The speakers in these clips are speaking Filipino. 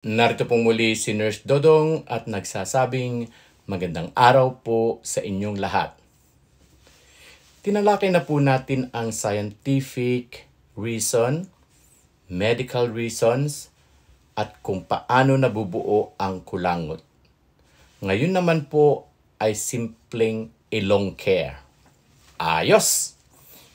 Narito pong muli si Nurse Dodong at nagsasabing magandang araw po sa inyong lahat. Tinalakay na po natin ang scientific reason, medical reasons, at kung paano nabubuo ang kulangot. Ngayon naman po ay simpleng ilong care. Ayos!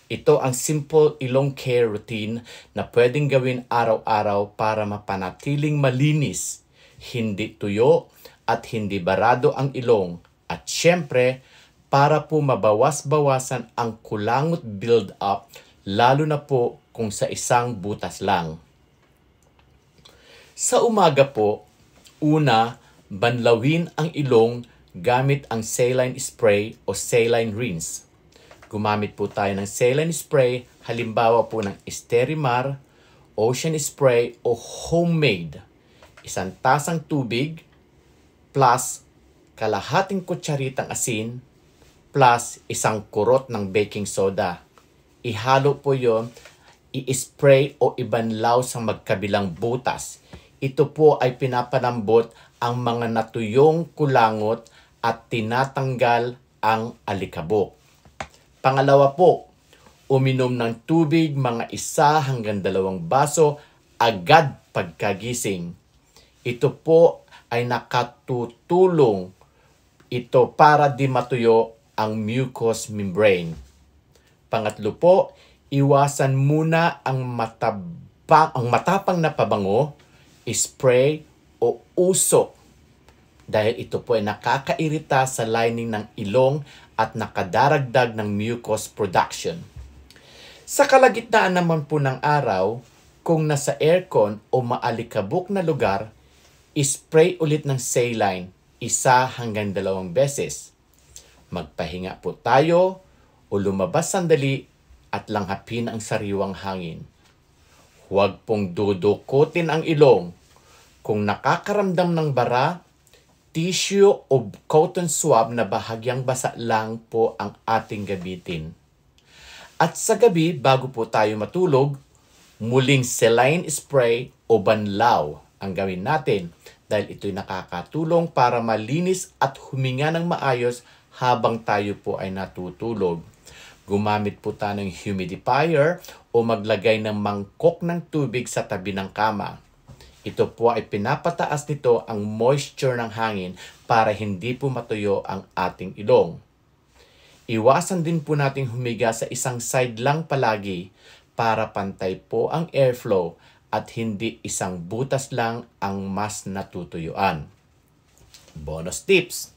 Ito ang simple ilong care routine na pwedeng gawin araw-araw para mapanatiling malinis, hindi tuyo at hindi barado ang ilong at syempre para po mabawas-bawasan ang kulangot build-up lalo na po kung sa isang butas lang. Sa umaga po, una, banlawin ang ilong gamit ang saline spray o saline rinse. Gumamit po tayo ng saline spray, halimbawa po ng Sterimar, Ocean Spray o homemade. Isang tasang tubig plus kalahating kutsaritang asin plus isang kurot ng baking soda. Ihalo po yon, i-spray o ibanlaw sa magkabilang butas. Ito po ay pinapanambot ang mga natuyong kulangot at tinatanggal ang alikabok. Pangalawa po, uminom ng tubig mga 1 hanggang 2 baso agad pagkagising. Ito po ay nakatutulong ito para di matuyo ang mucous membrane. Pangatlo po, iwasan muna ang matapang na pabango, spray o usok dahil ito po ay nakakairita sa lining ng ilong at nakadaragdag ng mucus production. Sa kalagitnaan naman po ng araw, kung nasa aircon o maalikabok na lugar, spray ulit ng saline 1 hanggang 2 beses. Magpahinga po tayo o lumabas sandali at langhapin ang sariwang hangin. Huwag pong dudukutin ang ilong. Kung nakakaramdam ng bara, tissue o cotton swab na bahagyang basa lang po ang ating gamitin. At sa gabi, bago po tayo matulog, muling saline spray o banlaw ang gawin natin dahil ito'y nakakatulong para malinis at huminga ng maayos habang tayo po ay natutulog. Gumamit po tayo ng humidifier o maglagay ng mangkok ng tubig sa tabi ng kama. Ito po ay pinapataas nito ang moisture ng hangin para hindi po matuyo ang ating ilong. Iwasan din po nating humiga sa isang side lang palagi para pantay po ang airflow at hindi isang butas lang ang mas natutuyuan. Bonus tips!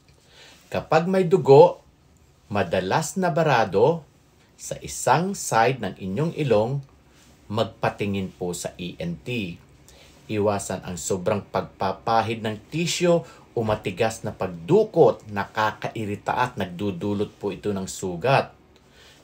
Kapag may dugo, madalas na barado sa isang side ng inyong ilong, magpatingin po sa ENT. Iwasan ang sobrang pagpapahid ng tissue o matigas na pagdukot, nakakairita at nagdudulot po ito ng sugat.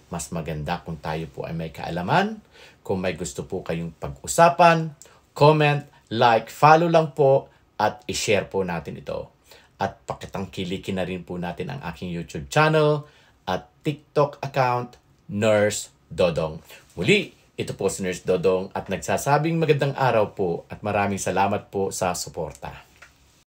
Mas maganda kung tayo po ay may kaalaman. Kung may gusto po kayong pag-usapan, comment, like, follow lang po at i-share po natin ito. At pakitangkilikin na rin po natin ang aking YouTube channel at TikTok account, Nurse Dodong. Muli, ito po si Nurse Dodong at nagsasabing magandang araw po at maraming salamat po sa suporta.